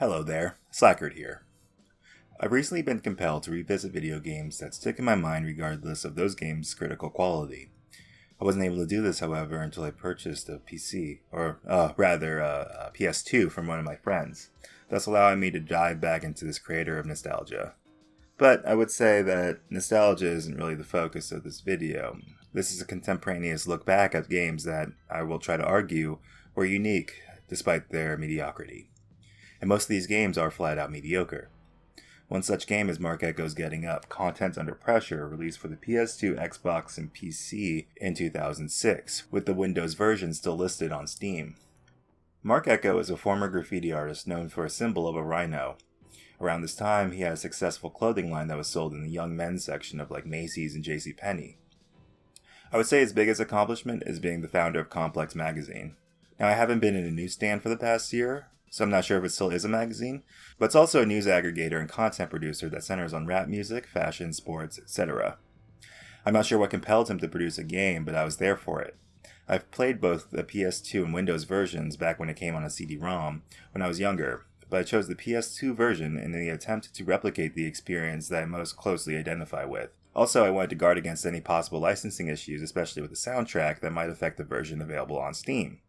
Hello there, Slackard here. I've recently been compelled to revisit video games that stick in my mind regardless of those games' critical quality. I wasn't able to do this, however, until I purchased a PC, or rather a PS2 from one of my friends, thus allowing me to dive back into this creator of nostalgia. But I would say that nostalgia isn't really the focus of this video. This is a contemporaneous look back at games that I will try to argue were unique despite their mediocrity. And most of these games are flat out mediocre. One such game is Marc Ecko's Getting Up, Content Under Pressure, released for the PS2, Xbox, and PC in 2006, with the Windows version still listed on Steam. Marc Ecko is a former graffiti artist known for a symbol of a rhino. Around this time, he had a successful clothing line that was sold in the young men's section of like Macy's and JCPenney. I would say his biggest accomplishment is being the founder of Complex magazine. Now, I haven't been in a newsstand for the past year, so I'm not sure if it still is a magazine, but it's also a news aggregator and content producer that centers on rap music, fashion, sports, etc. I'm not sure what compelled him to produce a game, but I was there for it. I've played both the PS2 and Windows versions back when it came on a CD-ROM when I was younger, but I chose the PS2 version in the attempt to replicate the experience that I most closely identify with. Also, I wanted to guard against any possible licensing issues, especially with the soundtrack, that might affect the version available on Steam.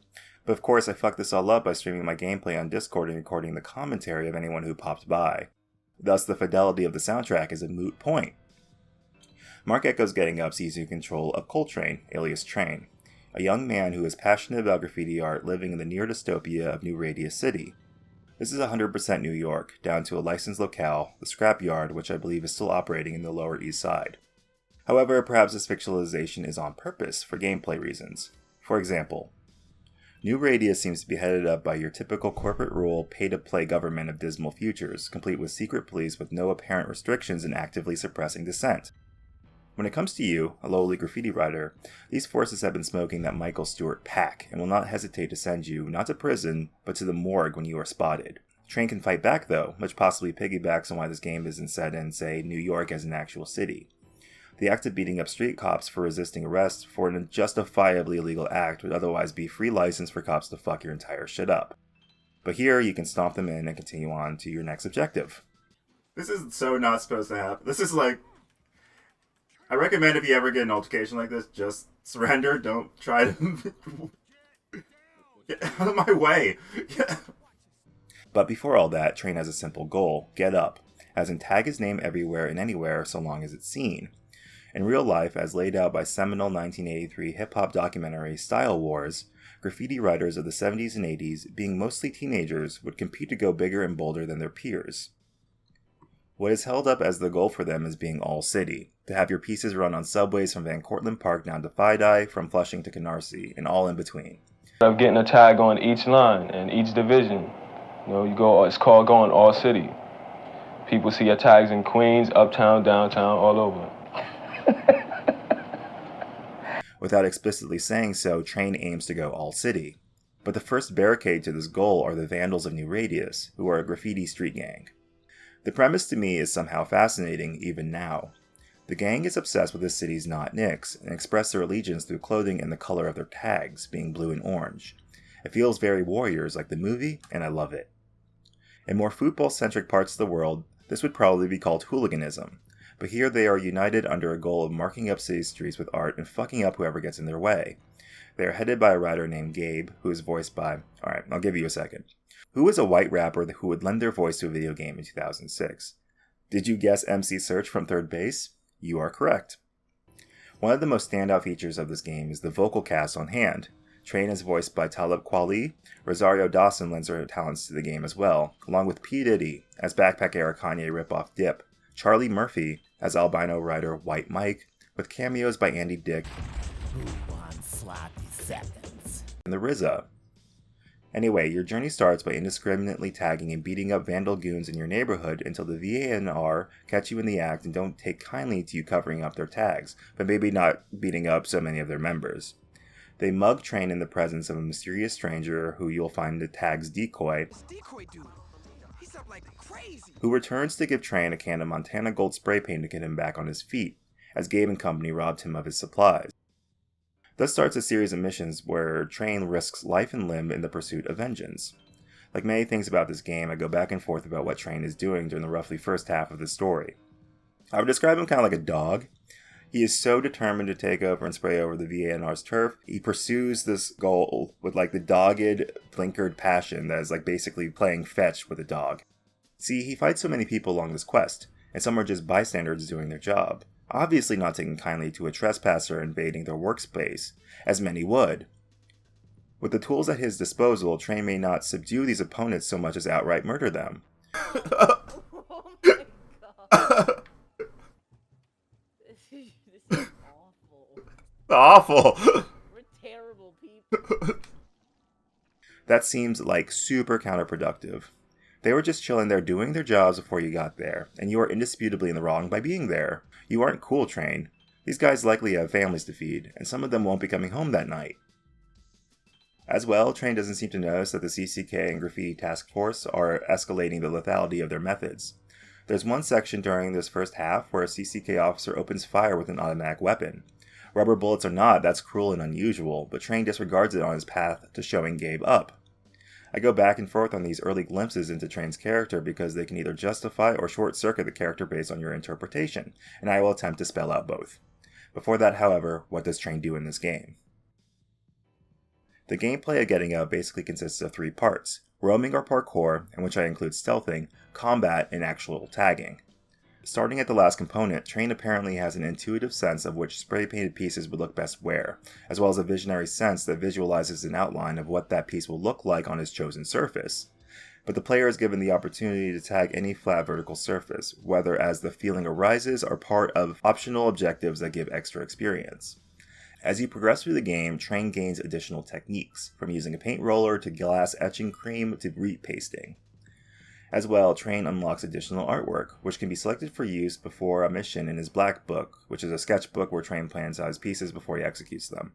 But of course, I fucked this all up by streaming my gameplay on Discord and recording the commentary of anyone who popped by. Thus, the fidelity of the soundtrack is a moot point. Marc Ecko's Getting Up sees you control a Coltrane, alias Train, a young man who is passionate about graffiti art living in the near dystopia of New Radius City. This is 100% New York, down to a licensed locale, the Scrapyard, which I believe is still operating in the Lower East Side. However, perhaps this fictionalization is on purpose for gameplay reasons. For example, New Radius seems to be headed up by your typical corporate rule, pay-to-play government of dismal futures, complete with secret police with no apparent restrictions and actively suppressing dissent. When it comes to you, a lowly graffiti writer, these forces have been smoking that Michael Stewart pack and will not hesitate to send you, not to prison, but to the morgue when you are spotted. Train can fight back though, which possibly piggybacks on why this game isn't set in, say, New York as an actual city. The act of beating up street cops for resisting arrest for an justifiably illegal act would otherwise be free license for cops to fuck your entire shit up. But here, you can stomp them in and continue on to your next objective. This is so not supposed to happen. This is like... I recommend if you ever get an altercation like this, just surrender. Don't try to... Get out of my way. But before all that, Train has a simple goal. Get up. As in tag his name everywhere and anywhere so long as it's seen. In real life, as laid out by seminal 1983 hip-hop documentary Style Wars, graffiti writers of the 70s and 80s, being mostly teenagers, would compete to go bigger and bolder than their peers. What is held up as the goal for them is being all city, to have your pieces run on subways from Van Cortlandt Park down to Fidei, from Flushing to Canarsie, and all in between. I'm getting a tag on each line and each division. It's called going all city. People see your tags in Queens, uptown, downtown, all over. Without explicitly saying so, Train aims to go all city. But the first barricade to this goal are the Vandals of New Radius, who are a graffiti street gang. The premise to me is somehow fascinating, even now. The gang is obsessed with the city's not nicks, and express their allegiance through clothing and the color of their tags, being blue and orange. It feels very Warriors like the movie, and I love it. In more football-centric parts of the world, this would probably be called hooliganism. But here they are united under a goal of marking up city streets with art and fucking up whoever gets in their way. They are headed by a writer named Gabe, who is voiced by... Alright, I'll give you a second. Who is a white rapper who would lend their voice to a video game in 2006? Did you guess MC Search from Third Base? You are correct. One of the most standout features of this game is the vocal cast on hand. Train is voiced by Talib Kweli. Rosario Dawson lends her talents to the game as well, along with P. Diddy as backpack-era Kanye ripoff Dip, Charlie Murphy as albino writer White Mike, with cameos by Andy Dick Who wants sloppy seconds? and the RZA. Anyway, your journey starts by indiscriminately tagging and beating up vandal goons in your neighborhood until the VANR catch you in the act and don't take kindly to you covering up their tags, but maybe not beating up so many of their members. They mug Train in the presence of a mysterious stranger who you'll find the tag's decoy, who returns to give Train a can of Montana Gold spray paint to get him back on his feet, as Gabe and company robbed him of his supplies. Thus starts a series of missions where Train risks life and limb in the pursuit of vengeance. Like many things about this game, I go back and forth about what Train is doing during the roughly first half of the story. I would describe him kind of like a dog. He is so determined to take over and spray over the VANR's turf. He pursues this goal with like the dogged, blinkered passion that is like basically playing fetch with a dog. See, he fights so many people along this quest, and some are just bystanders doing their job, obviously not taking kindly to a trespasser invading their workspace, as many would. With the tools at his disposal, Train may not subdue these opponents so much as outright murder them. Oh my god. This is awful. Awful! We're terrible people. That seems like super counterproductive. They were just chilling there doing their jobs before you got there, and you are indisputably in the wrong by being there. You aren't cool, Train. These guys likely have families to feed, and some of them won't be coming home that night. As well, Train doesn't seem to notice that the CCK and Graffiti Task Force are escalating the lethality of their methods. There's one section during this first half where a CCK officer opens fire with an automatic weapon. Rubber bullets or not, that's cruel and unusual, but Train disregards it on his path to showing Gabe up. I go back and forth on these early glimpses into Train's character because they can either justify or short-circuit the character based on your interpretation, and I will attempt to spell out both. Before that, however, what does Train do in this game? The gameplay of Getting Out basically consists of 3 parts: roaming or parkour, in which I include stealthing, combat, and actual tagging. Starting at the last component, Train apparently has an intuitive sense of which spray-painted pieces would look best where, as well as a visionary sense that visualizes an outline of what that piece will look like on his chosen surface. But the player is given the opportunity to tag any flat vertical surface, whether as the feeling arises or part of optional objectives that give extra experience. As you progress through the game, Train gains additional techniques, from using a paint roller to glass etching cream to reed pasting. As well, Train unlocks additional artwork, which can be selected for use before a mission in his Black Book, which is a sketchbook where Train plans out his pieces before he executes them.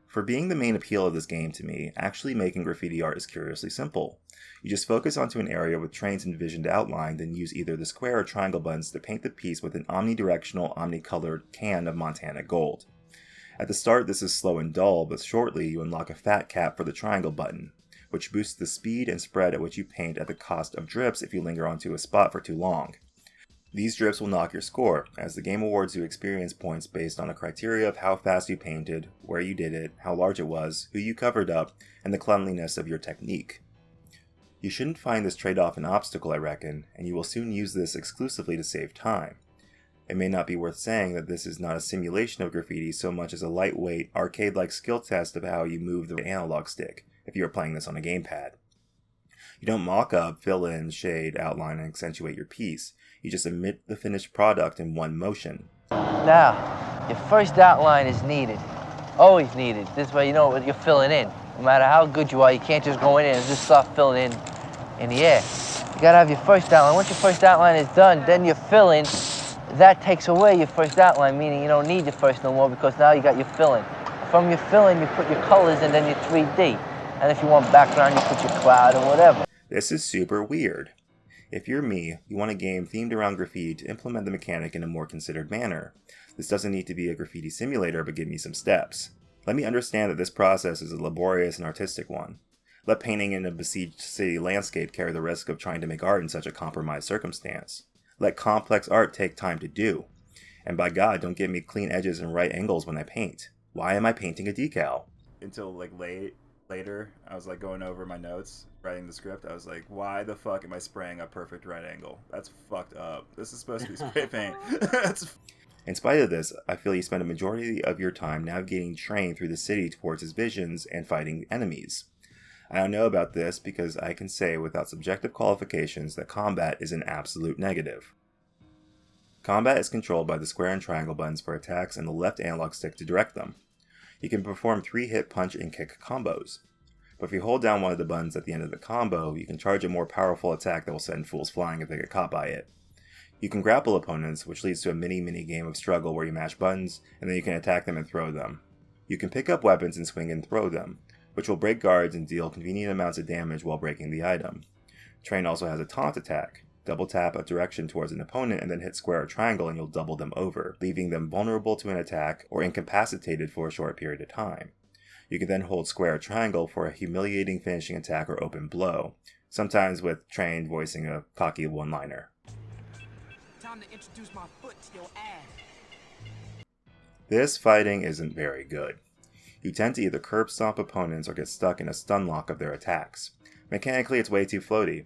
For being the main appeal of this game to me, actually making graffiti art is curiously simple. You just focus onto an area with Train's envisioned outline, then use either the square or triangle buttons to paint the piece with an omnidirectional, omnicolored can of Montana gold. At the start, this is slow and dull, but shortly you unlock a fat cap for the triangle button, which boosts the speed and spread at which you paint at the cost of drips if you linger onto a spot for too long. These drips will knock your score, as the game awards you experience points based on a criteria of how fast you painted, where you did it, how large it was, who you covered up, and the cleanliness of your technique. You shouldn't find this trade-off an obstacle, I reckon, and you will soon use this exclusively to save time. It may not be worth saying that this is not a simulation of graffiti so much as a lightweight, arcade-like skill test of how you move the analog stick, if you are playing this on a gamepad. You don't mock up, fill in, shade, outline, and accentuate your piece. You just emit the finished product in one motion. Now, your first outline is needed. Always needed. This way you know what you're filling in. No matter how good you are, you can't just go in and just start filling in the air. You gotta have your first outline. Once your first outline is done, then you're filling. That takes away your first outline, meaning you don't need your first no more because now you got your filling. From your filling, you put your colors and then your 3D. And if you want background, you put your cloud and whatever. This is super weird. If you're me, you want a game themed around graffiti to implement the mechanic in a more considered manner. This doesn't need to be a graffiti simulator, but give me some steps. Let me understand that this process is a laborious and artistic one. Let painting in a besieged city landscape carry the risk of trying to make art in such a compromised circumstance. Let complex art take time to do. And by God, don't give me clean edges and right angles when I paint. Why am I painting a decal? Until later, I was going over my notes, writing the script. I was like, why the fuck am I spraying a perfect right angle? That's fucked up. This is supposed to be spray paint. In spite of this, I feel you spend a majority of your time navigating Train through the city towards his visions and fighting enemies. I don't know about this because I can say without subjective qualifications that combat is an absolute negative. Combat is controlled by the square and triangle buttons for attacks and the left analog stick to direct them. You can perform 3-hit punch and kick combos. But if you hold down one of the buttons at the end of the combo, you can charge a more powerful attack that will send fools flying if they get caught by it. You can grapple opponents, which leads to a mini game of struggle where you mash buttons, and then you can attack them and throw them. You can pick up weapons and swing and throw them, which will break guards and deal convenient amounts of damage while breaking the item. Train also has a taunt attack. Double tap a direction towards an opponent and then hit square or triangle and you'll double them over, leaving them vulnerable to an attack or incapacitated for a short period of time. You can then hold square or triangle for a humiliating finishing attack or open blow, sometimes with Train voicing a cocky one-liner. Time to introduce my foot to your ass. This fighting isn't very good. You tend to either curb stomp opponents or get stuck in a stun lock of their attacks. Mechanically, it's way too floaty.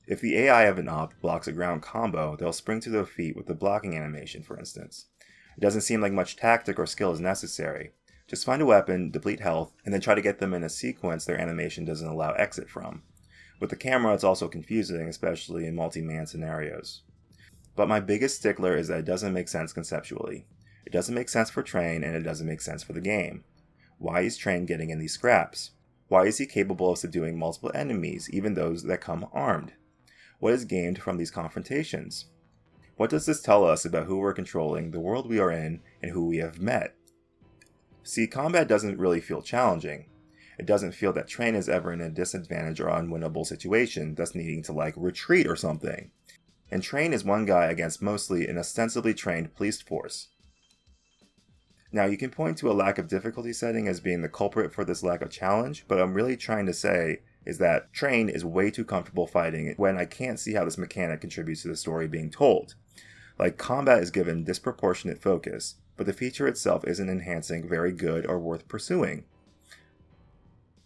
If the AI of an op blocks a ground combo, they'll spring to their feet with the blocking animation, for instance. It doesn't seem like much tactic or skill is necessary. Just find a weapon, deplete health, and then try to get them in a sequence their animation doesn't allow exit from. With the camera, it's also confusing, especially in multi-man scenarios. But my biggest stickler is that it doesn't make sense conceptually. It doesn't make sense for Train, and it doesn't make sense for the game. Why is Train getting in these scraps? Why is he capable of subduing multiple enemies, even those that come armed? What is gained from these confrontations? What does this tell us about who we're controlling, the world we are in, and who we have met? See, combat doesn't really feel challenging. It doesn't feel that Train is ever in a disadvantage or unwinnable situation, thus needing to retreat or something. And Train is one guy against mostly an ostensibly trained police force. Now, you can point to a lack of difficulty setting as being the culprit for this lack of challenge, but what I'm really trying to say is that Train is way too comfortable fighting when I can't see how this mechanic contributes to the story being told. Combat is given disproportionate focus, but the feature itself isn't enhancing very good or worth pursuing.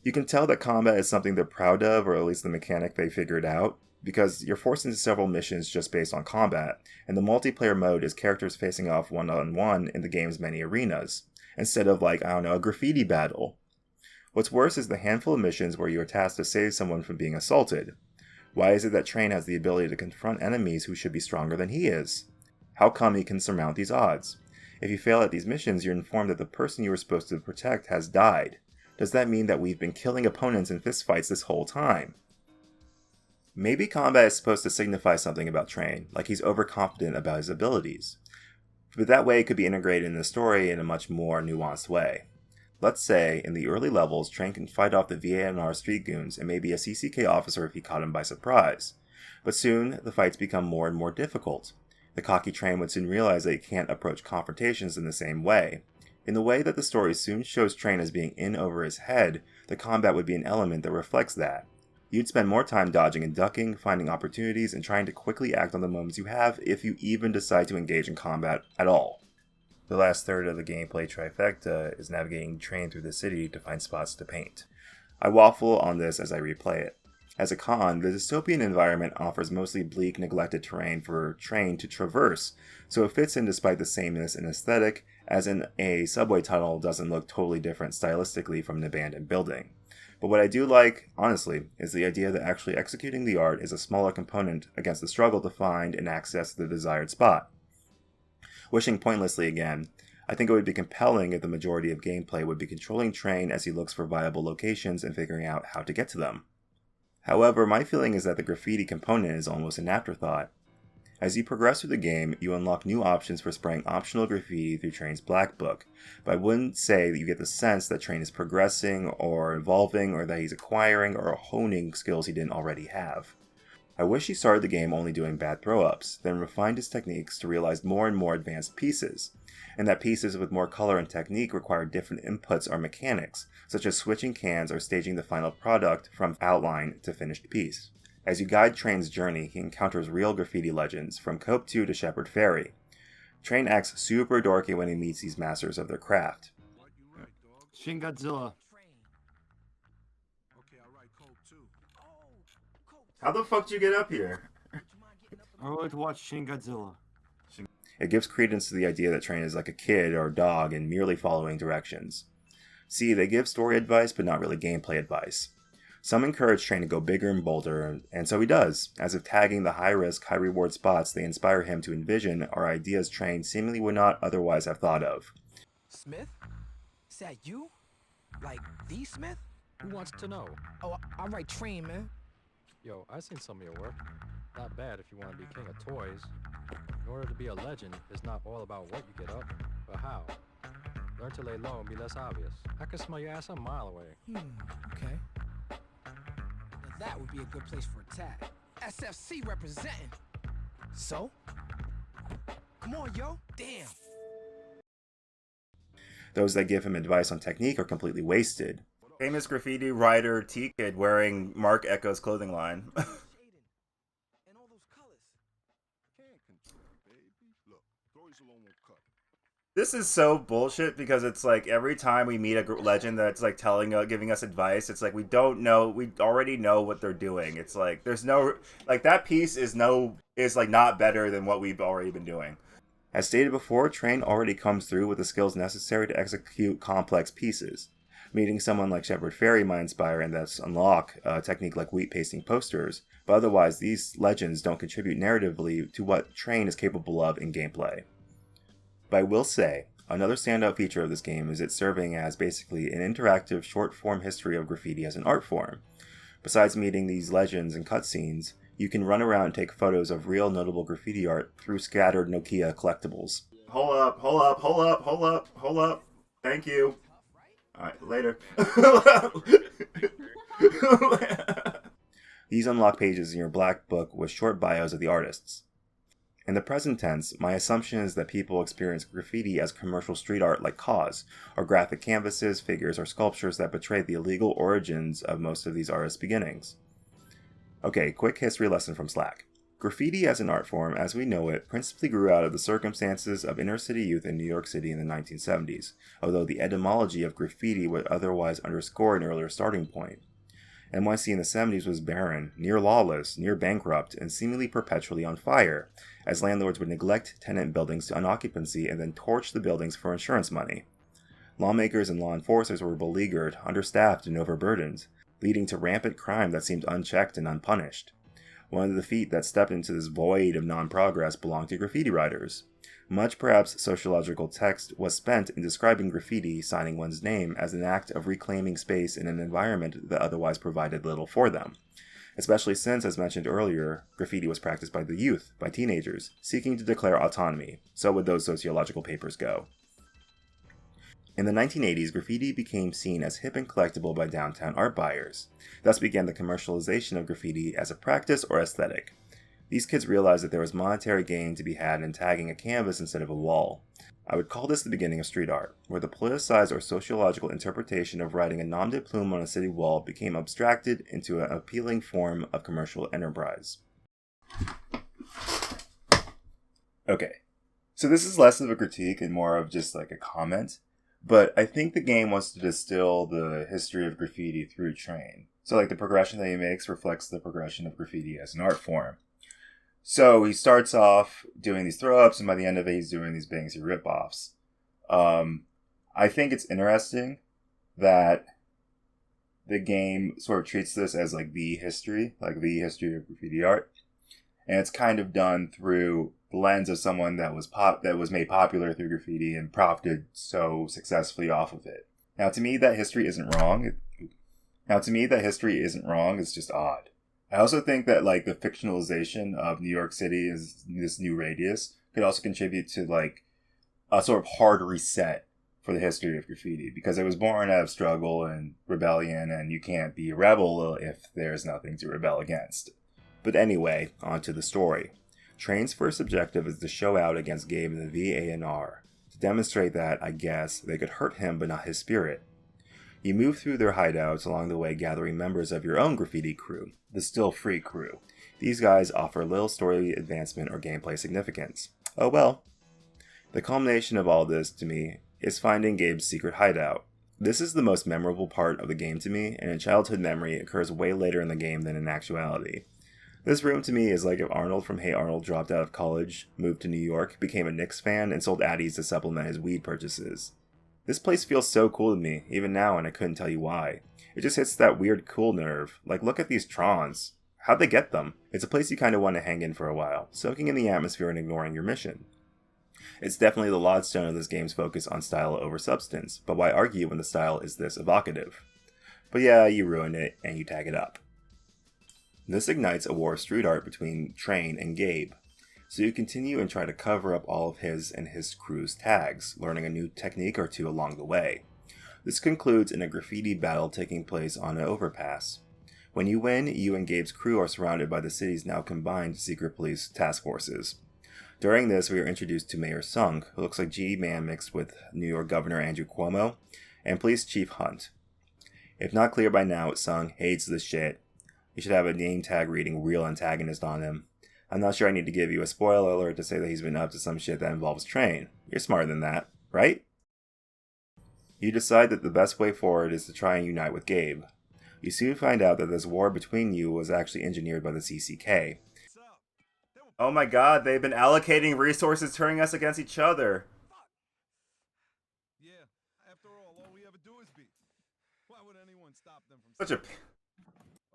You can tell that combat is something they're proud of, or at least the mechanic they figured out, because you're forced into several missions just based on combat, and the multiplayer mode is characters facing off one-on-one in the game's many arenas, instead of a graffiti battle. What's worse is the handful of missions where you are tasked to save someone from being assaulted. Why is it that Train has the ability to confront enemies who should be stronger than he is? How come he can surmount these odds? If you fail at these missions, you're informed that the person you were supposed to protect has died. Does that mean that we've been killing opponents in fistfights this whole time? Maybe combat is supposed to signify something about Train, like he's overconfident about his abilities. But that way it could be integrated in the story in a much more nuanced way. Let's say, in the early levels, Train can fight off the VANR street goons and maybe a CCK officer if he caught him by surprise. But soon, the fights become more and more difficult. The cocky Train would soon realize that he can't approach confrontations in the same way. In the way that the story soon shows Train as being in over his head, the combat would be an element that reflects that. You'd spend more time dodging and ducking, finding opportunities, and trying to quickly act on the moments you have if you even decide to engage in combat at all. The last third of the gameplay trifecta is navigating Train through the city to find spots to paint. I waffle on this as I replay it. As a con, the dystopian environment offers mostly bleak, neglected terrain for Train to traverse, so it fits in despite the sameness in aesthetic, as in a subway tunnel doesn't look totally different stylistically from an abandoned building. But what I do like, honestly, is the idea that actually executing the art is a smaller component against the struggle to find and access the desired spot. Wishing pointlessly again, I think it would be compelling if the majority of gameplay would be controlling Train as he looks for viable locations and figuring out how to get to them. However, my feeling is that the graffiti component is almost an afterthought. As you progress through the game, you unlock new options for spraying optional graffiti through Train's Black Book, but I wouldn't say that you get the sense that Train is progressing or evolving or that he's acquiring or honing skills he didn't already have. I wish he started the game only doing bad throw-ups, then refined his techniques to realize more and more advanced pieces, and that pieces with more color and technique require different inputs or mechanics, such as switching cans or staging the final product from outline to finished piece. As you guide Train's journey, he encounters real graffiti legends, from Cope 2 to Shepherd Ferry. Train acts super dorky when he meets these masters of their craft. Shin Godzilla. How the fuck did you get up here? I would like to watch Shin Godzilla. It gives credence to the idea that Train is like a kid or a dog and merely following directions. See, they give story advice, but not really gameplay advice. Some encourage Train to go bigger and bolder, and so he does, as if tagging the high-risk, high-reward spots they inspire him to envision are ideas Train seemingly would not otherwise have thought of. Smith? Is that you? Like, the Smith? Who wants to know? Oh, I write Train, man. Yo, I seen some of your work. Not bad if you want to be king of toys. In order to be a legend, it's not all about what you get up, but how. Learn to lay low and be less obvious. I can smell your ass a mile away. Okay. Now that would be a good place for a tag. SFC representing. So? Come on, yo. Damn. Those that give him advice on technique are completely wasted. Famous graffiti writer T-Kid wearing Marc Ecko's clothing line. This is so bullshit because it's like every time we meet a legend that's like giving us advice, it's like we already know what they're doing. It's like there's no, like that piece is like not better than what we've already been doing. As stated before, Train already comes through with the skills necessary to execute complex pieces. Meeting someone like Shepard Fairey might inspire and thus unlock a technique like wheat pasting posters, but otherwise these legends don't contribute narratively to what Train is capable of in gameplay. But I will say, another standout feature of this game is it serving as basically an interactive short-form history of graffiti as an art form. Besides meeting these legends and cutscenes, you can run around and take photos of real notable graffiti art through scattered Nokia collectibles. Hold up. Thank you. Alright, later. These unlock pages in your black book with short bios of the artists. In the present tense, my assumption is that people experience graffiti as commercial street art like KAWS, or graphic canvases, figures, or sculptures that betray the illegal origins of most of these artists' beginnings. Okay, quick history lesson from Slack. Graffiti as an art form, as we know it, principally grew out of the circumstances of inner-city youth in New York City in the 1970s, although the etymology of graffiti would otherwise underscore an earlier starting point. NYC in the 70s was barren, near lawless, near bankrupt, and seemingly perpetually on fire, as landlords would neglect tenant buildings to unoccupancy and then torch the buildings for insurance money. Lawmakers and law enforcers were beleaguered, understaffed, and overburdened, leading to rampant crime that seemed unchecked and unpunished. One of the feet that stepped into this void of non-progress belonged to graffiti writers. Much perhaps sociological text was spent in describing graffiti signing one's name as an act of reclaiming space in an environment that otherwise provided little for them. Especially since, as mentioned earlier, graffiti was practiced by the youth, by teenagers, seeking to declare autonomy. So would those sociological papers go. In the 1980s, graffiti became seen as hip and collectible by downtown art buyers. Thus began the commercialization of graffiti as a practice or aesthetic. These kids realized that there was monetary gain to be had in tagging a canvas instead of a wall. I would call this the beginning of street art, where the politicized or sociological interpretation of writing a nom de plume on a city wall became abstracted into an appealing form of commercial enterprise. Okay, so this is less of a critique and more of just like a comment, but I think the game wants to distill the history of graffiti through Train. So like the progression that he makes reflects the progression of graffiti as an art form. So he starts off doing these throw-ups, and by the end of it, he's doing these Banksy rip-offs. I think it's interesting that the game sort of treats this as like the history of graffiti art, and it's kind of done through the lens of someone that was made popular through graffiti and profited so successfully off of it. Now, to me, that history isn't wrong. It's just odd. I also think that like the fictionalization of New York City as this new radius could also contribute to like a sort of hard reset for the history of graffiti, because it was born out of struggle and rebellion, and you can't be a rebel if there's nothing to rebel against. But anyway, on to the story. Train's first objective is to show out against Gabe and the VANR, to demonstrate that, I guess, they could hurt him but not his spirit. You move through their hideouts along the way, gathering members of your own graffiti crew, the Still Free crew. These guys offer little story advancement or gameplay significance. Oh well. The culmination of all this, to me, is finding Gabe's secret hideout. This is the most memorable part of the game to me, and in childhood memory it occurs way later in the game than in actuality. This room to me is like if Arnold from Hey Arnold dropped out of college, moved to New York, became a Knicks fan, and sold Addies to supplement his weed purchases. This place feels so cool to me, even now, and I couldn't tell you why. It just hits that weird cool nerve. Like, look at these Trons. How'd they get them? It's a place you kind of want to hang in for a while, soaking in the atmosphere and ignoring your mission. It's definitely the lodestone of this game's focus on style over substance, but why argue when the style is this evocative? But yeah, you ruin it, and you tag it up. This ignites a war of street art between Train and Gabe. So you continue and try to cover up all of his and his crew's tags, learning a new technique or two along the way. This concludes in a graffiti battle taking place on an overpass. When you win, you and Gabe's crew are surrounded by the city's now combined secret police task forces. During this, we are introduced to Mayor Sung, who looks like G-Man mixed with New York Governor Andrew Cuomo, and Police Chief Hunt. If not clear by now, Sung hates this shit. You should have a name tag reading real antagonist on him. I'm not sure I need to give you a spoiler alert to say that he's been up to some shit that involves Train. You're smarter than that, right? You decide that the best way forward is to try and unite with Gabe. You soon find out that this war between you was actually engineered by the CCK. Oh my god, they've been allocating resources turning us against each other. Yeah, after all we ever do is beef. Why would anyone stop them from Such a...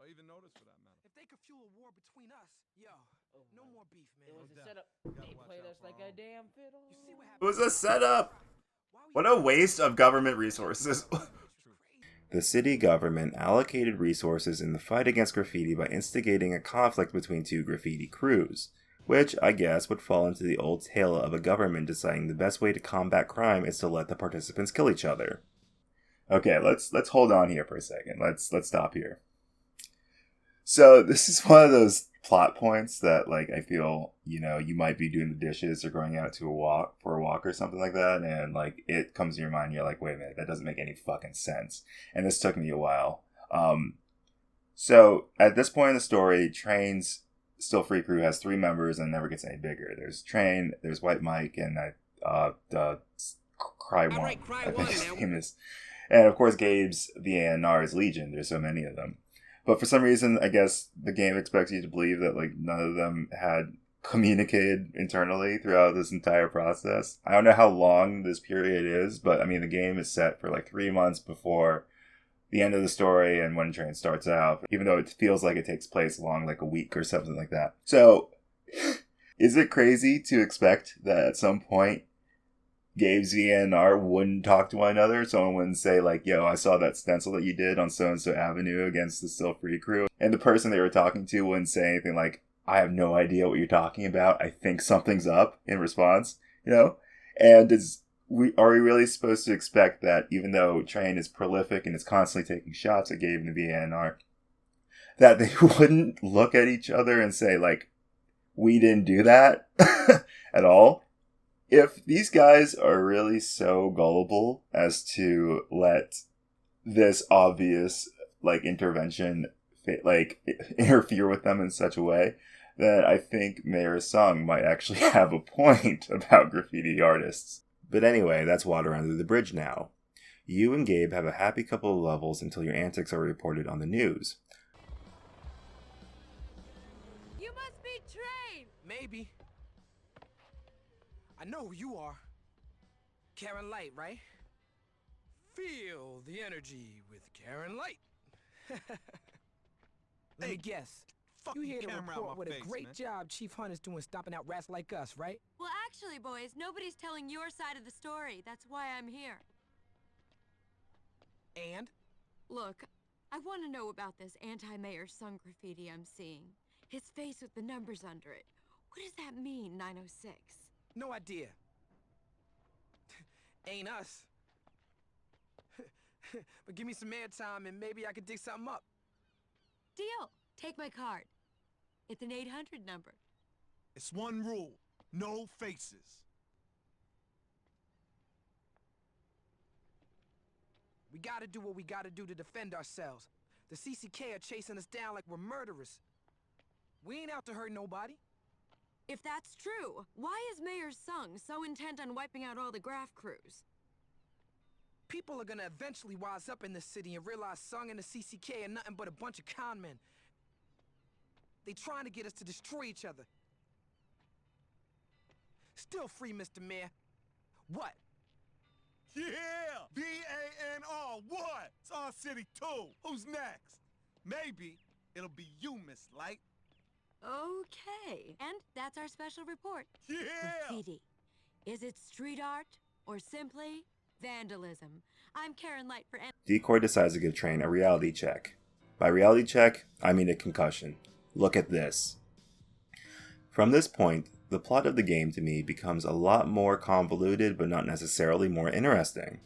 or even notice for that matter? If they could fuel a war between us, yo, no more beef, man. It was No a doubt. setup. You gotta They watch played out us for like our a own. damn fiddle. You see what It was a setup! What a waste of government resources. The city government allocated resources in the fight against graffiti by instigating a conflict between two graffiti crews, which, I guess, would fall into the old tale of a government deciding the best way to combat crime is to let the participants kill each other. Okay, let's hold on here for a second. Let's stop here. So this is one of those plot points that, like, I feel, you might be doing the dishes or going out to for a walk or something like that, and, like, it comes to your mind, and you're like, wait a minute, that doesn't make any fucking sense. And this took me a while. So, at this point in the story, Train's Still Free crew has 3 members and never gets any bigger. There's Train, there's White Mike, and the Cry One, Alright, Cry I think One his now. name is. And, of course, Gabe's the A&R's Legion. There's so many of them. But for some reason, I guess the game expects you to believe that, like, none of them had communicated internally throughout this entire process. I don't know how long this period is, but, I mean, the game is set for, like, 3 months before the end of the story and when Train starts out, even though it feels like it takes place along, like, a week or something like that. So, is it crazy to expect that at some point Gabe's VNR wouldn't talk to one another? Someone wouldn't say, like, yo, I saw that stencil that you did on so-and-so avenue against the Still Free crew. And the person they were talking to wouldn't say anything like, I have no idea what you're talking about. I think something's up in response, And are we really supposed to expect that even though Train is prolific and is constantly taking shots at Gabe and the VNR, that they wouldn't look at each other and say, like, we didn't do that at all? If these guys are really so gullible as to let this obvious, like, intervention, like, interfere with them in such a way, then I think Mayor Sung might actually have a point about graffiti artists. But anyway, that's water under the bridge now. You and Gabe have a happy couple of levels until your antics are reported on the news. You must be Train. Maybe. I know who you are. Karen Light, right? Feel the energy with Karen Light. Let me guess. You here to report what a great job Chief Hunt is doing stomping out rats like us, right? Well, actually, boys, nobody's telling your side of the story. That's why I'm here. And? Look, I want to know about this anti-Mayor Sung graffiti I'm seeing. His face with the numbers under it. What does that mean, 906? No idea. Ain't us. But give me some airtime and maybe I could dig something up. Deal. Take my card. It's an 800 number. It's one rule. No faces. We gotta do what we gotta do to defend ourselves. The CCK are chasing us down like we're murderers. We ain't out to hurt nobody. If that's true, why is Mayor Sung so intent on wiping out all the graph crews? People are gonna eventually wise up in this city and realize Sung and the CCK are nothing but a bunch of con men. They trying to get us to destroy each other. Still free, Mr. Mayor. What? Yeah! VANR, what? It's our city too. Who's next? Maybe it'll be you, Miss Light. Okay. And that's our special report. Yeah! Graffiti. Is it street art or simply vandalism? I'm Karen Light for Decoy decides to give Train a reality check. By reality check, I mean a concussion. Look at this. From this point, the plot of the game to me becomes a lot more convoluted but not necessarily more interesting.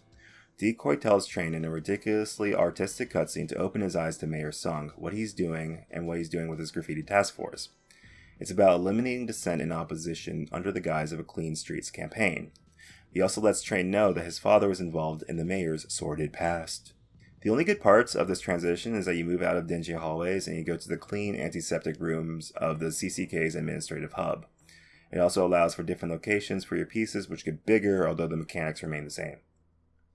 Decoy tells Train in a ridiculously artistic cutscene to open his eyes to Mayor Sung, what he's doing, and what he's doing with his graffiti task force. It's about eliminating dissent and opposition under the guise of a clean streets campaign. He also lets Train know that his father was involved in the mayor's sordid past. The only good parts of this transition is that you move out of dingy hallways and you go to the clean, antiseptic rooms of the CCK's administrative hub. It also allows for different locations for your pieces, which get bigger, although the mechanics remain the same.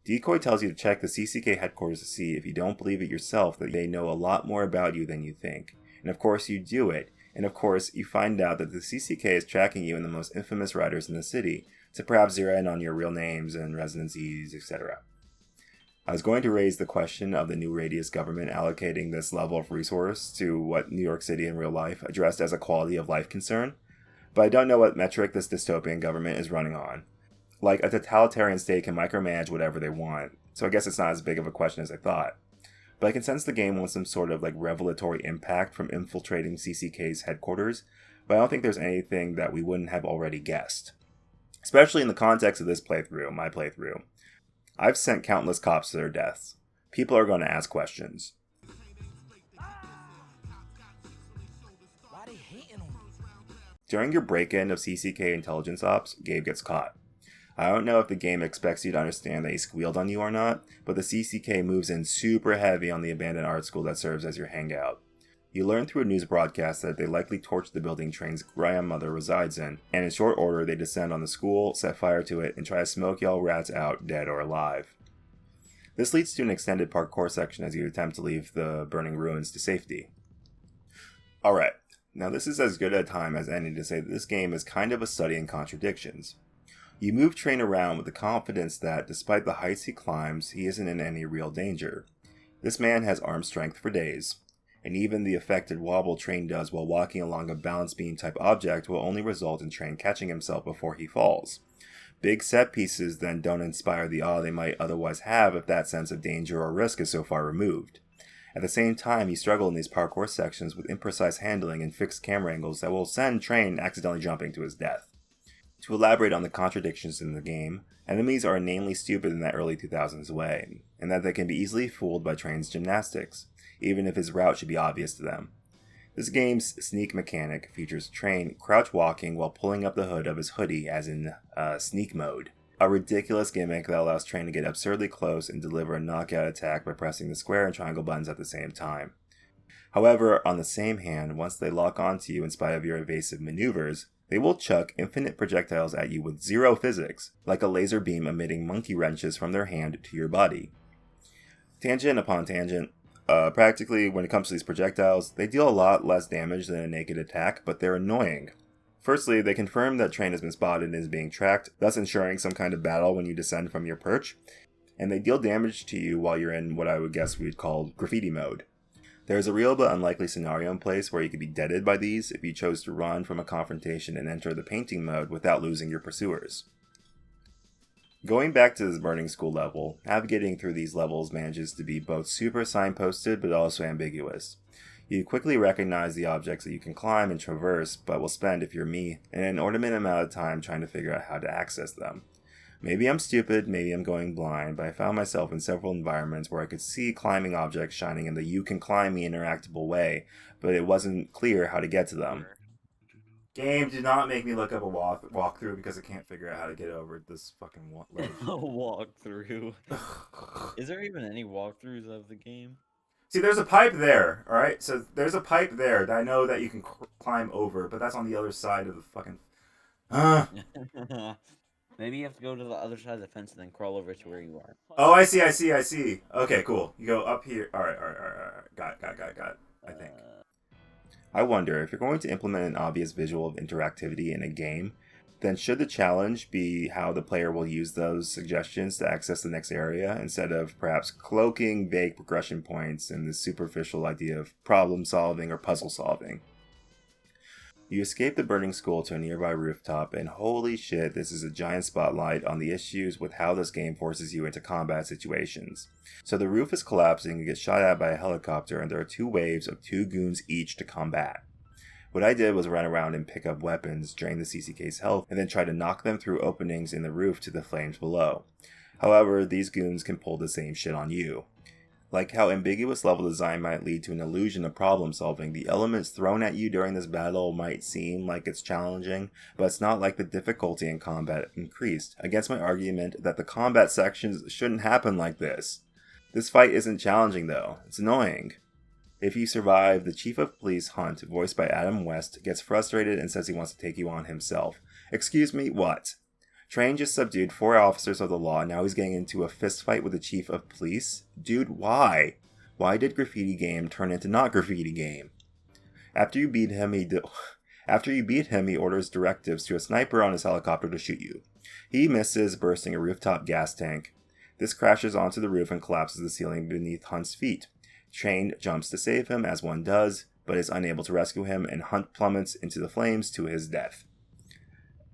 Decoy tells you to check the CCK headquarters to see, if you don't believe it yourself, that they know a lot more about you than you think. And of course you do it, and of course you find out that the CCK is tracking you and the most infamous writers in the city, to perhaps zero in on your real names and residencies, etc. I was going to raise the question of the new Radius government allocating this level of resource to what New York City in real life addressed as a quality of life concern, but I don't know what metric this dystopian government is running on. Like, a totalitarian state can micromanage whatever they want, so I guess it's not as big of a question as I thought. But I can sense the game wants some sort of revelatory impact from infiltrating CCK's headquarters, but I don't think there's anything that we wouldn't have already guessed. Especially in the context of this playthrough, my playthrough. I've sent countless cops to their deaths. People are going to ask questions. Why they hating on me? During your break-in of CCK intelligence ops, Gabe gets caught. I don't know if the game expects you to understand that he squealed on you or not, but the CCK moves in super heavy on the abandoned art school that serves as your hangout. You learn through a news broadcast that they likely torched the building Train's grandmother resides in, and in short order they descend on the school, set fire to it, and try to smoke y'all rats out, dead or alive. This leads to an extended parkour section as you attempt to leave the burning ruins to safety. Alright, now this is as good a time as any to say that this game is kind of a study in contradictions. You move Train around with the confidence that, despite the heights he climbs, he isn't in any real danger. This man has arm strength for days, and even the affected wobble Train does while walking along a balance beam type object will only result in Train catching himself before he falls. Big set pieces then don't inspire the awe they might otherwise have if that sense of danger or risk is so far removed. At the same time, you struggle in these parkour sections with imprecise handling and fixed camera angles that will send Train accidentally jumping to his death. To elaborate on the contradictions in the game, enemies are inanely stupid in that early 2000s way, and that they can be easily fooled by Train's gymnastics, even if his route should be obvious to them. This game's sneak mechanic features Train crouch walking while pulling up the hood of his hoodie as in sneak mode. A ridiculous gimmick that allows Train to get absurdly close and deliver a knockout attack by pressing the square and triangle buttons at the same time. However, on the same hand, once they lock onto you in spite of your evasive maneuvers, they will chuck infinite projectiles at you with zero physics, like a laser beam emitting monkey wrenches from their hand to your body. Tangent upon tangent, practically when it comes to these projectiles, they deal a lot less damage than a naked attack, but they're annoying. Firstly, they confirm that Train has been spotted and is being tracked, thus ensuring some kind of battle when you descend from your perch, and they deal damage to you while you're in what I would guess we'd call graffiti mode. There is a real but unlikely scenario in place where you could be deaded by these if you chose to run from a confrontation and enter the painting mode without losing your pursuers. Going back to this burning school level, navigating through these levels manages to be both super signposted but also ambiguous. You quickly recognize the objects that you can climb and traverse, but will spend, if you're me, an inordinate amount of time trying to figure out how to access them. Maybe I'm stupid, maybe I'm going blind, but I found myself in several environments where I could see climbing objects shining in the you can climb me interactable way, but it wasn't clear how to get to them. Game, do not make me look up a walkthrough because I can't figure out how to get over this fucking ledge. A walkthrough. Is there even any walkthroughs of the game? See, there's a pipe there, alright? So there's a pipe there that I know that you can climb over, but that's on the other side of the fucking... Maybe you have to go to the other side of the fence and then crawl over to where you are. Oh, I see. Okay, cool. You go up here. Alright. Got it, I think. I wonder, if you're going to implement an obvious visual of interactivity in a game, then should the challenge be how the player will use those suggestions to access the next area, instead of perhaps cloaking vague progression points in the superficial idea of problem solving or puzzle solving? You escape the burning school to a nearby rooftop, and holy shit, this is a giant spotlight on the issues with how this game forces you into combat situations. So the roof is collapsing and gets shot at by a helicopter, and there are 2 waves of 2 goons each to combat. What I did was run around and pick up weapons, drain the CCK's health, and then try to knock them through openings in the roof to the flames below. However, these goons can pull the same shit on you. Like how ambiguous level design might lead to an illusion of problem solving, the elements thrown at you during this battle might seem like it's challenging, but it's not like the difficulty in combat increased, against my argument that the combat sections shouldn't happen like this. This fight isn't challenging though, it's annoying. If you survive, the Chief of Police Hunt, voiced by Adam West, gets frustrated and says he wants to take you on himself. Excuse me, what? Train just subdued 4 officers of the law, and now he's getting into a fist fight with the Chief of Police? Dude, why? Why did Graffiti Game turn into not Graffiti Game? After you beat him, he orders directives to a sniper on his helicopter to shoot you. He misses, bursting a rooftop gas tank. This crashes onto the roof and collapses the ceiling beneath Hunt's feet. Train jumps to save him, as one does, but is unable to rescue him, and Hunt plummets into the flames to his death.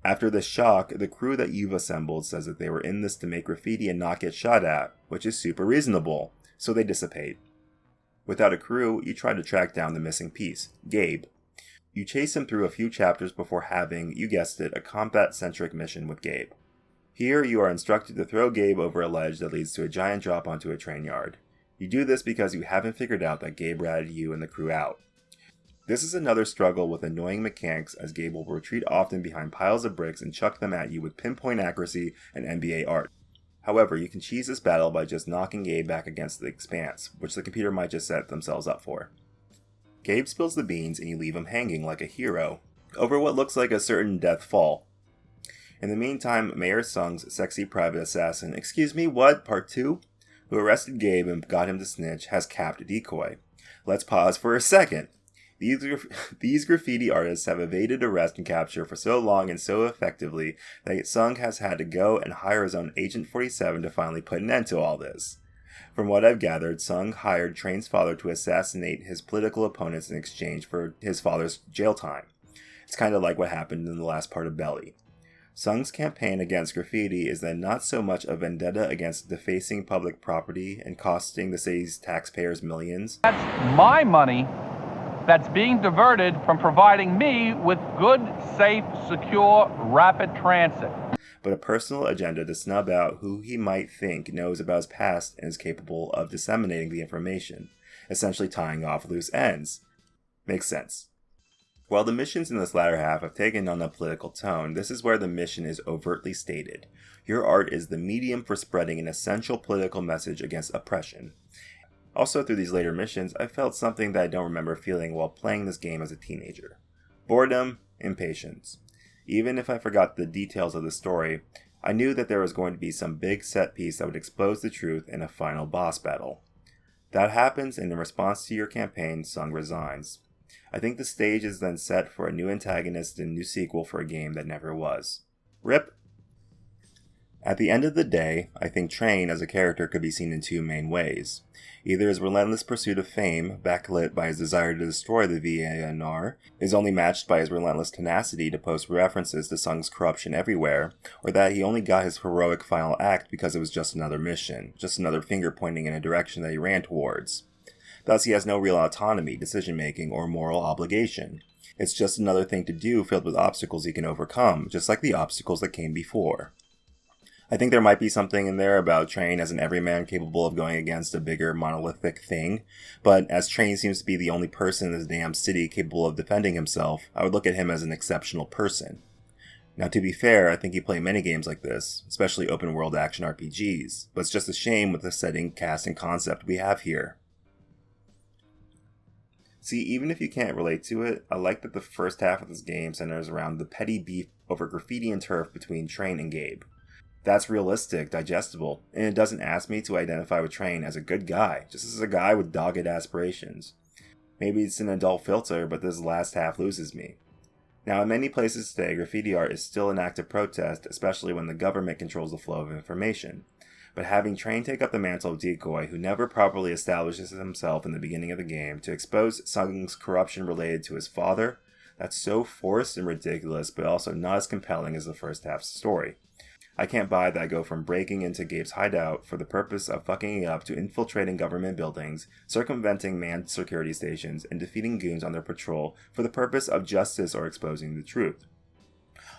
After this shock, the crew that you've assembled says that they were in this to make graffiti and not get shot at, which is super reasonable, so they dissipate. Without a crew, you try to track down the missing piece, Gabe. You chase him through a few chapters before having, you guessed it, a combat-centric mission with Gabe. Here, you are instructed to throw Gabe over a ledge that leads to a giant drop onto a train yard. You do this because you haven't figured out that Gabe ratted you and the crew out. This is another struggle with annoying mechanics, as Gabe will retreat often behind piles of bricks and chuck them at you with pinpoint accuracy and NBA art. However, you can cheese this battle by just knocking Gabe back against the expanse, which the computer might just set themselves up for. Gabe spills the beans and you leave him hanging like a hero, over what looks like a certain death fall. In the meantime, Mayor Sung's sexy private assassin, excuse me, what, part 2? Who arrested Gabe and got him to snitch, has capped a decoy. Let's pause for a second. These graffiti artists have evaded arrest and capture for so long and so effectively that Sung has had to go and hire his own Agent 47 to finally put an end to all this. From what I've gathered, Sung hired Train's father to assassinate his political opponents in exchange for his father's jail time. It's kind of like what happened in the last part of Belly. Sung's campaign against graffiti is then not so much a vendetta against defacing public property and costing the city's taxpayers millions. That's my money that's being diverted from providing me with good, safe, secure, rapid transit. But a personal agenda to snub out who he might think knows about his past and is capable of disseminating the information, essentially tying off loose ends. Makes sense. While the missions in this latter half have taken on a political tone, this is where the mission is overtly stated. Your art is the medium for spreading an essential political message against oppression. Also, through these later missions, I felt something that I don't remember feeling while playing this game as a teenager. Boredom, impatience. Even if I forgot the details of the story, I knew that there was going to be some big set piece that would expose the truth in a final boss battle. That happens, and in response to your campaign, Sung resigns. I think the stage is then set for a new antagonist and new sequel for a game that never was. RIP! At the end of the day, I think Train as a character could be seen in 2 main ways. Either his relentless pursuit of fame, backlit by his desire to destroy the VANR, is only matched by his relentless tenacity to post references to Sung's corruption everywhere, or that he only got his heroic final act because it was just another mission, just another finger pointing in a direction that he ran towards. Thus he has no real autonomy, decision-making, or moral obligation. It's just another thing to do filled with obstacles he can overcome, just like the obstacles that came before. I think there might be something in there about Train as an everyman capable of going against a bigger monolithic thing, but as Train seems to be the only person in this damn city capable of defending himself, I would look at him as an exceptional person. Now to be fair, I think you play many games like this, especially open world action RPGs, but it's just a shame with the setting, cast, and concept we have here. See, even if you can't relate to it, I like that the first half of this game centers around the petty beef over graffiti and turf between Train and Gabe. That's realistic, digestible, and it doesn't ask me to identify with Train as a good guy, just as a guy with dogged aspirations. Maybe it's an adult filter, but this last half loses me. Now, in many places today, graffiti art is still an act of protest, especially when the government controls the flow of information. But having Train take up the mantle of decoy, who never properly establishes himself in the beginning of the game, to expose Sung's corruption related to his father, that's so forced and ridiculous, but also not as compelling as the first half's story. I can't buy that I go from breaking into Gabe's hideout for the purpose of fucking it up to infiltrating government buildings, circumventing manned security stations, and defeating goons on their patrol for the purpose of justice or exposing the truth.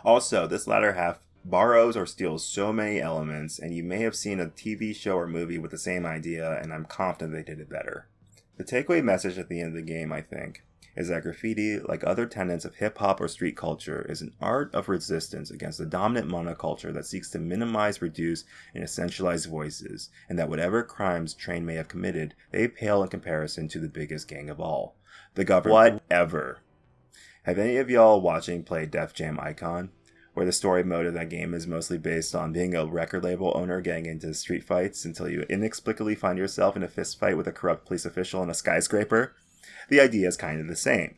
Also, this latter half borrows or steals so many elements, and you may have seen a TV show or movie with the same idea, and I'm confident they did it better. The takeaway message at the end of the game, I think, is that graffiti, like other tenets of hip-hop or street culture, is an art of resistance against the dominant monoculture that seeks to minimize, reduce, and essentialize voices, and that whatever crimes Train may have committed, they pale in comparison to the biggest gang of all, the government. Whatever. Have any of y'all watching played Def Jam Icon, where the story mode of that game is mostly based on being a record label owner getting into street fights until you inexplicably find yourself in a fist fight with a corrupt police official in a skyscraper? The idea is kind of the same.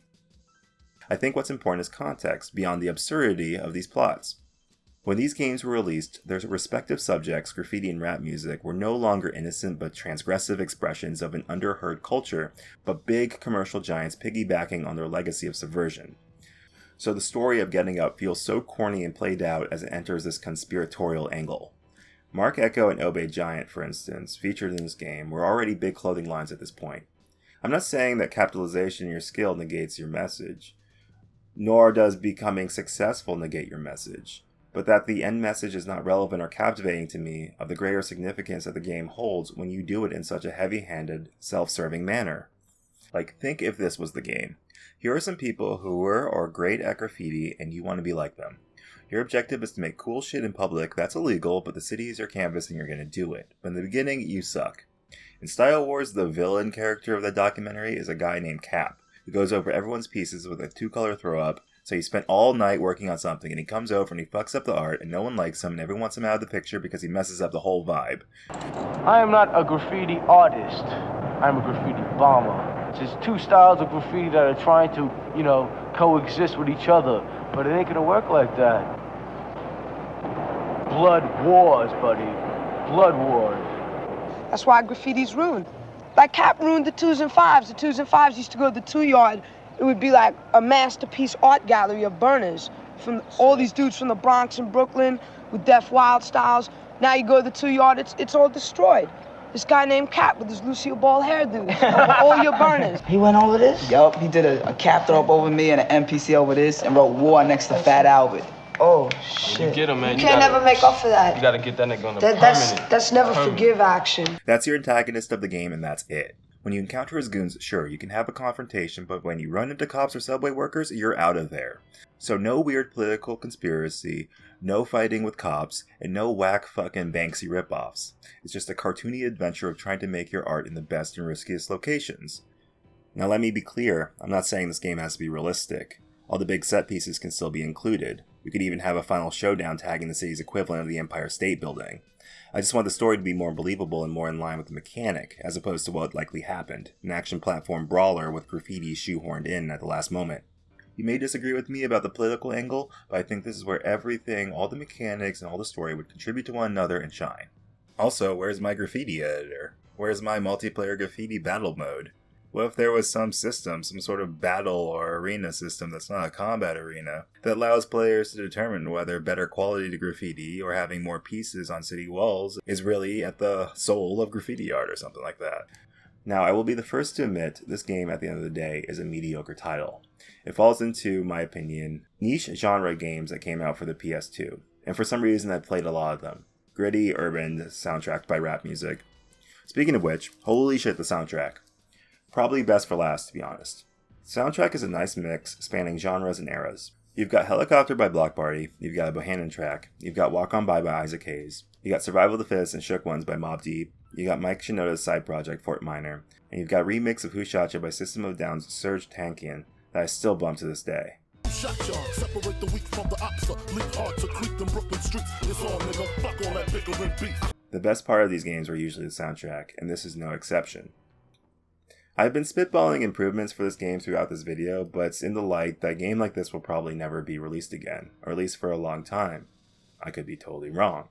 I think what's important is context, beyond the absurdity of these plots. When these games were released, their respective subjects, graffiti and rap music, were no longer innocent but transgressive expressions of an underheard culture, but big commercial giants piggybacking on their legacy of subversion. So the story of Getting Up feels so corny and played out as it enters this conspiratorial angle. Marc, Ecko, and Obey Giant, for instance, featured in this game, were already big clothing lines at this point. I'm not saying that capitalization in your skill negates your message, nor does becoming successful negate your message, but that the end message is not relevant or captivating to me of the greater significance that the game holds when you do it in such a heavy-handed, self-serving manner. Like, think if this was the game. Here are some people who were or are great at graffiti and you want to be like them. Your objective is to make cool shit in public. That's illegal, but the city is your canvas and you're going to do it. But in the beginning, you suck. In Style Wars, the villain character of that documentary is a guy named Cap, who goes over everyone's pieces with a 2-color throw-up. So he spent all night working on something, and he comes over and he fucks up the art, and no one likes him, and everyone wants him out of the picture because he messes up the whole vibe. I am not a graffiti artist. I'm a graffiti bomber. There's two styles of graffiti that are trying to, coexist with each other, but it ain't gonna work like that. Blood wars, buddy. Blood wars. That's why graffiti's ruined. Like Cap ruined the 2s and 5s. The 2s and 5s used to go to the 2-yard. It would be like a masterpiece art gallery of burners from all these dudes from the Bronx and Brooklyn with Def Wild styles. Now you go to the 2-yard, it's all destroyed. This guy named Cap with his Lucille Ball hairdo, all your burners. He went over this? Yup, he did a cap throw up over me and an MPC over this and wrote war next to Fat Albert. Oh, shit. You get him, man. You can't never make up for that. You gotta get that nigga on the permanent. That's never forgive action. That's your antagonist of the game, and that's it. When you encounter his goons, sure, you can have a confrontation, but when you run into cops or subway workers, you're out of there. So no weird political conspiracy, no fighting with cops, and no whack fucking Banksy ripoffs. It's just a cartoony adventure of trying to make your art in the best and riskiest locations. Now let me be clear, I'm not saying this game has to be realistic. All the big set pieces can still be included. We could even have a final showdown tagging the city's equivalent of the Empire State Building. I just want the story to be more believable and more in line with the mechanic, as opposed to what likely happened, an action platform brawler with graffiti shoehorned in at the last moment. You may disagree with me about the political angle, but I think this is where everything, all the mechanics and all the story would contribute to one another and shine. Also, where's my graffiti editor? Where's my multiplayer graffiti battle mode? What if there was some system, some sort of battle or arena system that's not a combat arena, that allows players to determine whether better quality to graffiti or having more pieces on city walls is really at the soul of graffiti art or something like that? Now, I will be the first to admit this game at the end of the day is a mediocre title. It falls into, my opinion, niche genre games that came out for the PS2, and for some reason I've played a lot of them. Gritty, urban, soundtracked by rap music. Speaking of which, holy shit, the soundtrack. Probably best for last, to be honest. The soundtrack is a nice mix, spanning genres and eras. You've got Helicopter by Block Party, you've got a Bohannon track, you've got Walk On By Isaac Hayes, you got Survival of the Fittest and Shook Ones by Mobb Deep, you got Mike Shinoda's side project Fort Minor, and you've got a remix of Who Shot Ya by System of a Down's Serge Tankian that I still bump to this day. The best part of these games are usually the soundtrack, and this is no exception. I've been spitballing improvements for this game throughout this video, but it's in the light that a game like this will probably never be released again, or at least for a long time. I could be totally wrong.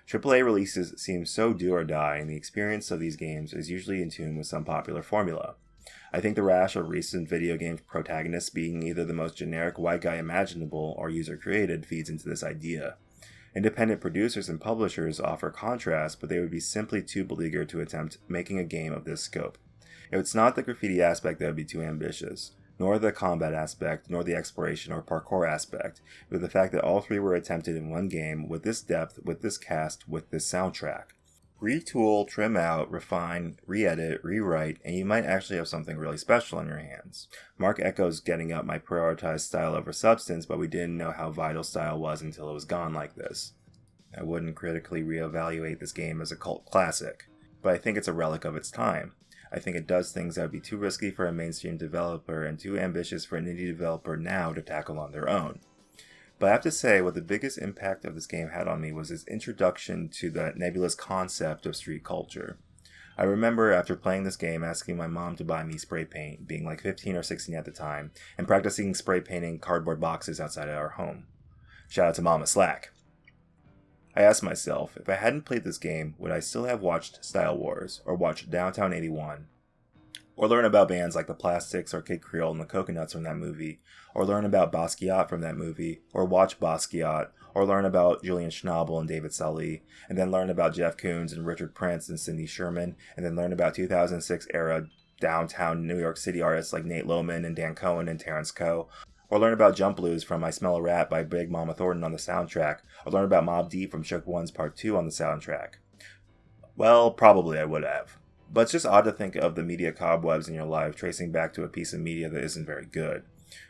AAA releases seem so do or die, and the experience of these games is usually in tune with some popular formula. I think the rash of recent video game protagonists being either the most generic white guy imaginable or user-created feeds into this idea. Independent producers and publishers offer contrast, but they would be simply too beleaguered to attempt making a game of this scope. If it's not the graffiti aspect, that would be too ambitious. nor the combat aspect, nor the exploration or parkour aspect, but the fact that all three were attempted in one game with this depth, with this cast, with this soundtrack. Retool, trim out, refine, re-edit, rewrite, and you might actually have something really special on your hands. Marc Ecko's getting up my prioritized style over substance, but we didn't know how vital style was until it was gone like this. I wouldn't critically reevaluate this game as a cult classic, but I think it's a relic of its time. I think it does things that would be too risky for a mainstream developer and too ambitious for an indie developer now to tackle on their own. But I have to say, what the biggest impact of this game had on me was its introduction to the nebulous concept of street culture. I remember after playing this game asking my mom to buy me spray paint, being like 15 or 16 at the time, and practicing spray painting cardboard boxes outside of our home. Shout out to Mama Slack. I asked myself, if I hadn't played this game, would I still have watched Style Wars, or watched Downtown 81, or learn about bands like the Plastics or Kid Creole and the Coconuts from that movie, or learn about Basquiat from that movie, or watch Basquiat, or learn about Julian Schnabel and David Sully, and then learn about Jeff Koons and Richard Prince and Cindy Sherman, and then learn about 2006 era downtown New York City artists like Nate Loman and Dan Cohen and Terrence Coe, or learn about Jump Blues from I Smell a Rat by Big Mama Thornton on the soundtrack, or learn about Mobb Deep from Shook One's Part 2 on the soundtrack. Well, probably I would have. But it's just odd to think of the media cobwebs in your life tracing back to a piece of media that isn't very good.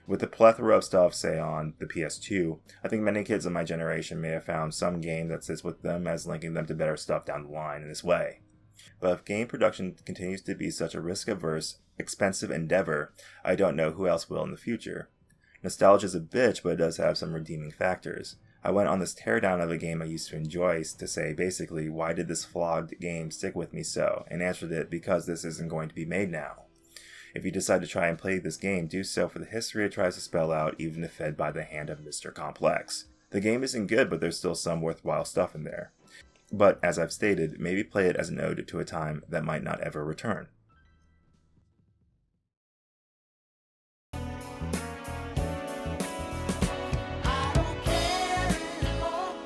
With the plethora of stuff, say, on the PS2, I think many kids in my generation may have found some game that sits with them as linking them to better stuff down the line in this way. But if game production continues to be such a risk-averse, expensive endeavor, I don't know who else will in the future. Nostalgia is a bitch, but it does have some redeeming factors. I went on this teardown of a game I used to enjoy to say, basically, why did this flogged game stick with me so? And answered it, because this isn't going to be made now. If you decide to try and play this game, do so for the history it tries to spell out, even if fed by the hand of Mr. Complex. The game isn't good, but there's still some worthwhile stuff in there. But, as I've stated, maybe play it as an ode to a time that might not ever return.